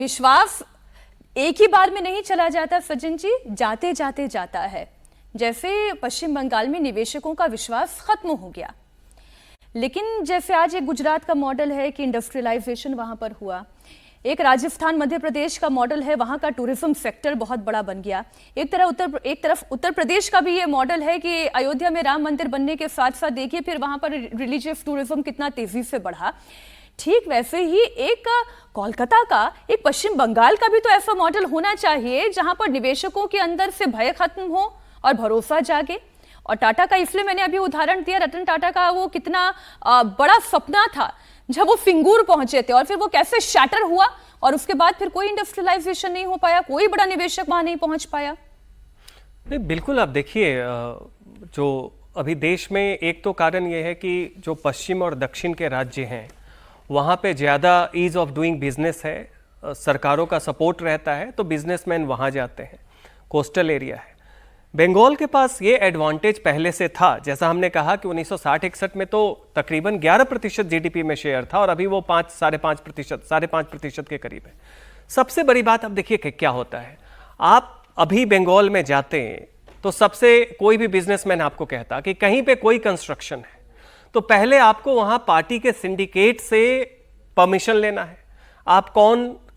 विश्वास एक ही बार में नहीं चला जाता सचिन जी, जाते जाते जाता है। जैसे पश्चिम बंगाल में निवेशकों का विश्वास खत्म हो गया, लेकिन जैसे आज एक गुजरात का मॉडल है कि इंडस्ट्रियलाइजेशन वहां पर हुआ, एक राजस्थान मध्य प्रदेश का मॉडल है, वहां का टूरिज्म सेक्टर बहुत बड़ा बन गया। एक तरफ उत्तर प्रदेश का भी ये मॉडल है कि अयोध्या में राम मंदिर बनने के साथ साथ देखिए फिर वहां पर रिलीजियस टूरिज्म कितना तेजी से बढ़ा। ठीक वैसे ही एक कोलकाता का, एक पश्चिम बंगाल का भी तो ऐसा मॉडल होना चाहिए जहां पर निवेशकों के अंदर से भय खत्म हो और भरोसा जागे। और टाटा का इसलिए मैंने अभी उदाहरण दिया, रतन टाटा का वो कितना बड़ा सपना था जब वो सिंगूर पहुंचे थे और फिर वो कैसे शैटर हुआ और उसके बाद फिर कोई इंडस्ट्रियलाइजेशन नहीं हो पाया, कोई बड़ा निवेशक वहां नहीं पहुंच पाया। नहीं, बिल्कुल। आप देखिए, जो अभी देश में एक तो कारण ये है कि जो पश्चिम और दक्षिण के राज्य हैं वहाँ पे ज़्यादा ईज ऑफ डूइंग बिजनेस है, सरकारों का सपोर्ट रहता है, तो बिजनेसमैन वहाँ जाते हैं। कोस्टल एरिया है। बंगाल के पास ये एडवांटेज पहले से था, जैसा हमने कहा कि 1960-61 में तो तकरीबन 11% जीडीपी में शेयर था और अभी वो 5.5% के करीब है। सबसे बड़ी बात अब देखिए कि क्या होता है, आप अभी बंगाल में जाते हैं तो सबसे कोई भी बिजनेसमैन आपको कहता कि कहीं पे कोई कंस्ट्रक्शन है तो पहले आपको वहां पार्टी के सिंडिकेट से परमिशन लेना है। आप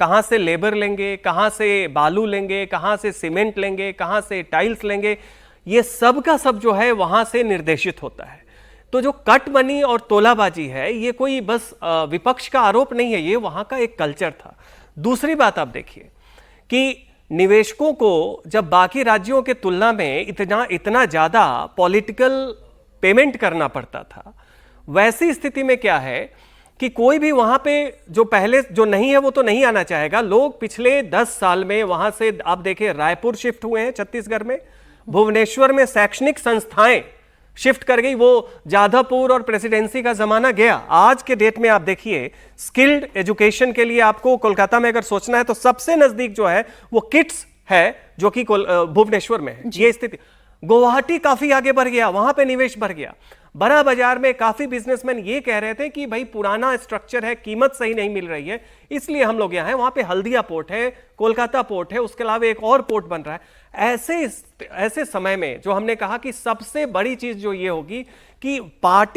कहां से लेबर लेंगे, कहां से बालू लेंगे, कहां से सीमेंट लेंगे, कहां से टाइल्स लेंगे, ये सब का सब जो है वहां से निर्देशित होता है। तो जो कट मनी और तोलाबाजी है ये कोई बस विपक्ष का आरोप नहीं है, ये वहां का एक कल्चर था। दूसरी बात आप देखिए कि निवेशकों को जब बाकी राज्यों के तुलना में इतना ज्यादा पॉलिटिकल पेमेंट करना पड़ता था, वैसी स्थिति में क्या है कि कोई भी वहां पे जो पहले जो नहीं है वो तो नहीं आना चाहेगा। लोग पिछले 10 साल में वहां से आप देखें रायपुर शिफ्ट हुए हैं, छत्तीसगढ़ में, भुवनेश्वर में शैक्षणिक संस्थाएं शिफ्ट कर गई, वो जाधवपुर और प्रेसिडेंसी का जमाना गया। आज के डेट में आप देखिए स्किल्ड एजुकेशन के लिए आपको कोलकाता में अगर सोचना है तो सबसे नजदीक जो है वो किट्स है जो कि भुवनेश्वर में है। ये स्थिति, गुवाहाटी काफी आगे बढ़ गया, वहां पे निवेश बढ़ गया। बड़ा बाजार में काफी बिजनेसमैन ये कह रहे थे कि भाई पुराना स्ट्रक्चर है, कीमत सही नहीं मिल रही है, इसलिए हम लोग यहाँ हैं। वहां पे हल्दिया पोर्ट है, कोलकाता पोर्ट है, उसके अलावा एक और पोर्ट बन रहा है। ऐसे समय में जो हमने कहा कि सबसे बड़ी चीज जो ये होगी कि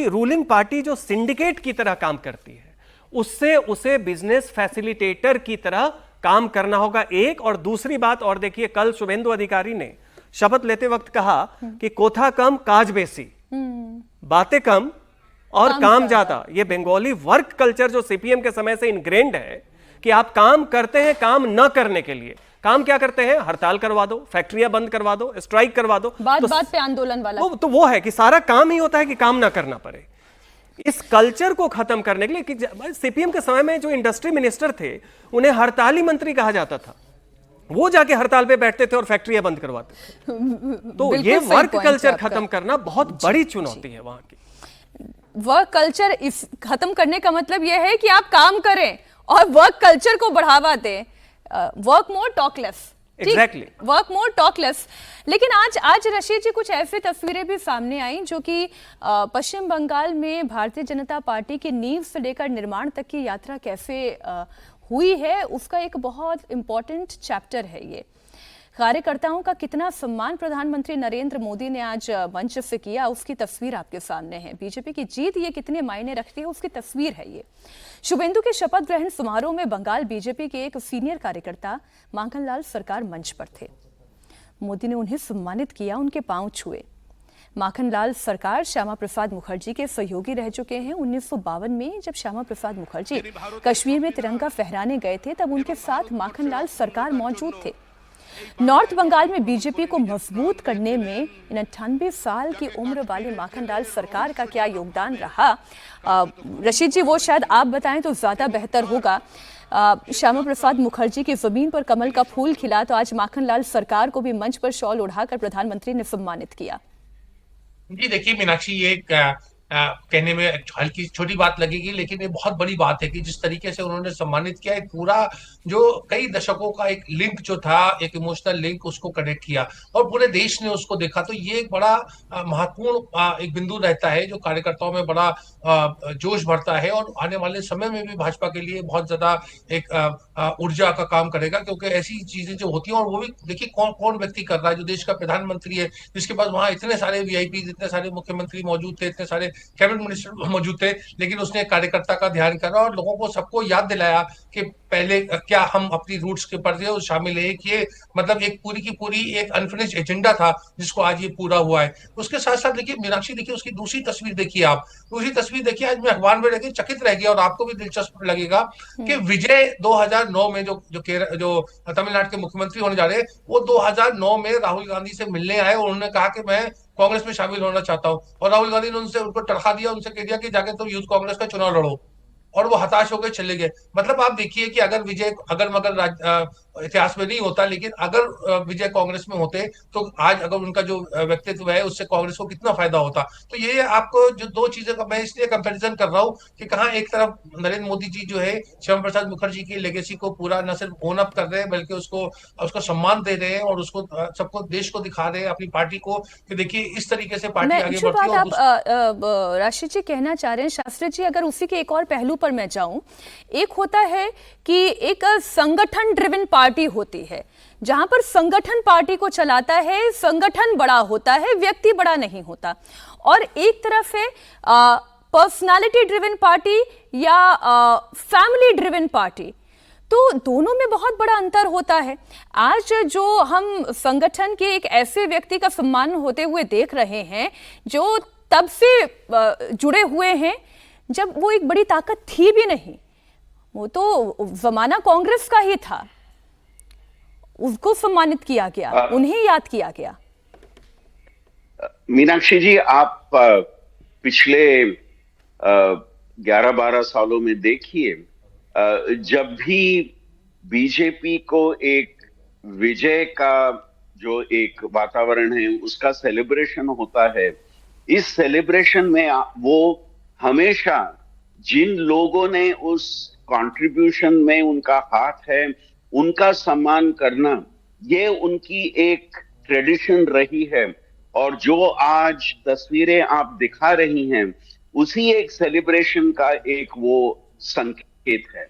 रूलिंग पार्टी जो सिंडिकेट की तरह काम करती है उससे उसे बिजनेस फैसिलिटेटर की तरह काम करना होगा। एक और दूसरी बात और देखिए, कल शुभेंदु अधिकारी ने शपथ लेते वक्त कहा कि कोथा कम काज बेसी, बातें कम और काम ज्यादा। ये बंगाली वर्क कल्चर जो सीपीएम के समय से इनग्रेन्ड है कि आप काम करते हैं काम न करने के लिए। काम क्या करते हैं? हड़ताल करवा दो, फैक्ट्रियां बंद करवा दो, स्ट्राइक करवा दो, बात पे आंदोलन वाला वो है कि सारा काम ही होता है कि काम ना करना पड़े। इस कल्चर को खत्म करने के लिए कि सीपीएम के समय में जो इंडस्ट्री मिनिस्टर थे उन्हें हड़ताली मंत्री कहा जाता था, वो जाके हड़ताल पे बैठते थे और फैक्ट्रियां बंद करवाते थे। तो ये वर्क कल्चर खत्म करना बहुत बड़ी चुनौती है वहां की। वर्क कल्चर खत्म करने का मतलब यह है कि आप काम करें और वर्क कल्चर को बढ़ावा दें। Work more talk less. Exactly, work more talk less. लेकिन आज रशीद जी कुछ ऐसी तस्वीरें भी सामने आई जो कि पश्चिम बंगाल में भारतीय जनता पार्टी की नींव से लेकर निर्माण तक की यात्रा कैसे हुई है उसका एक बहुत इंपॉर्टेंट चैप्टर है। ये कार्यकर्ताओं का कितना सम्मान प्रधानमंत्री नरेंद्र मोदी ने आज मंच से किया, उसकी तस्वीर आपके सामने है। बीजेपी की जीत ये कितने मायने रखती है उसकी तस्वीर है ये। शुभेंदु के शपथ ग्रहण समारोह में बंगाल बीजेपी के एक सीनियर कार्यकर्ता माखनलाल सरकार मंच पर थे। मोदी ने उन्हें सम्मानित किया, उनके पांव छुए। माखनलाल सरकार श्यामा प्रसाद मुखर्जी के सहयोगी रह चुके हैं। 1952 में जब श्यामा प्रसाद मुखर्जी कश्मीर में तिरंगा फहराने गए थे तब उनके साथ माखनलाल सरकार मौजूद थे। नॉर्थ बंगाल में बीजेपी को मजबूत करने में 98 साल की उम्र वाले माखनलाल सरकार का क्या योगदान रहा, रशीद जी वो शायद आप बताएं तो ज्यादा बेहतर होगा। श्यामा प्रसाद मुखर्जी की जमीन पर कमल का फूल खिला तो आज माखनलाल सरकार को भी मंच पर शॉल उड़ाकर प्रधानमंत्री ने सम्मानित किया। जी देखिए मीनाक्षी, ये एक कहने में हल्की छोटी बात लगेगी, लेकिन ये बहुत बड़ी बात है कि जिस तरीके से उन्होंने सम्मानित किया, एक पूरा जो कई दशकों का एक लिंक जो था, एक इमोशनल लिंक, उसको कनेक्ट किया और पूरे देश ने उसको देखा। तो ये एक बड़ा महत्वपूर्ण एक बिंदु रहता है जो कार्यकर्ताओं में बड़ा जोश भरता है और आने वाले समय में भी भाजपा के लिए बहुत ज्यादा एक ऊर्जा का काम करेगा, क्योंकि ऐसी चीजें जो होती हैं, और वो भी देखिए कौन कौन व्यक्ति कर रहा है, जो देश का प्रधानमंत्री है, जिसके पास वहां इतने सारे वीआईपी, इतने सारे मुख्यमंत्री मौजूद थे, इतने सारे कैबिनेट मिनिस्टर मौजूद थे, लेकिन उसने कार्यकर्ता का ध्यान करा और लोगों को सबको याद दिलाया कि पहले क्या हम अपनी रूट्स के पर शामिल है। कि ये मतलब एक पूरी की पूरी एक अनफिनिश्ड एजेंडा था जिसको आज ये पूरा हुआ है। उसके साथ साथ देखिए मीनाक्षी, देखिए उसकी दूसरी तस्वीर देखिए आप, दूसरी तस्वीर देखिए, आज मैं अखबार में लेके चकित रह गया और आपको भी दिलचस्प लगेगा कि विजय 2009 में जो तमिलनाडु के मुख्यमंत्री होने जा रहे हैं, वो 2009 में राहुल गांधी से मिलने आए और उन्होंने कहा कि मैं कांग्रेस में शामिल होना चाहता हूं, और राहुल गांधी ने उनसे उनको टरखा दिया, उनसे कह दिया कि जाके तुम यूथ कांग्रेस का चुनाव लड़ो, और वो हताश होकर चले गए। मतलब आप देखिए कि अगर विजय अगर मगर इतिहास में नहीं होता, लेकिन अगर विजय कांग्रेस में होते तो आज अगर उनका जो व्यक्तित्व है उससे कांग्रेस को कितना फायदा होता। तो ये आपको जो दो चीजें का मैं इसलिए कंपैरिजन कर रहा हूं कि कहाँ एक तरफ नरेंद्र मोदी जी जो है श्यामा प्रसाद मुखर्जी की लेगेसी को पूरा न सिर्फ ओन अप कर रहे हैं, बल्कि उसको सम्मान दे रहे हैं और उसको सबको देश को दिखा रहे हैं, अपनी पार्टी को, कि देखिए इस तरीके से पार्टी मैं आगे जो बढ़ती बात है। आप राशि जी कहना चाह रहे हैं, शास्त्री जी, अगर उसी के एक और पहलू पर मैं जाऊं, एक होता है कि एक संगठन ड्रिवन पार्टी होती है, जहां पर संगठन पार्टी को चलाता है, संगठन बड़ा होता है, व्यक्ति बड़ा नहीं होता, और एक तरफ है पर्सनालिटी ड्रिवन पार्टी या फैमिली ड्रिवन पार्टी। तो दोनों में बहुत बड़ा अंतर होता है। आज जो हम संगठन के एक ऐसे व्यक्ति का सम्मान होते हुए देख रहे हैं जो तब से जुड़े हुए हैं जब वो एक बड़ी ताकत थी भी नहीं, वो तो जमाना कांग्रेस का ही था, उसको सम्मानित किया गया, उन्हें याद किया गया। मीनाक्षी जी, आप पिछले 11-12 सालों में देखिए, जब भी बीजेपी को एक विजय का जो एक वातावरण है उसका सेलिब्रेशन होता है, इस सेलिब्रेशन में वो हमेशा जिन लोगों ने उस कंट्रीब्यूशन में उनका हाथ है उनका सम्मान करना, ये उनकी एक ट्रेडिशन रही है। और जो आज तस्वीरें आप दिखा रही हैं उसी एक सेलिब्रेशन का एक वो संकेत है।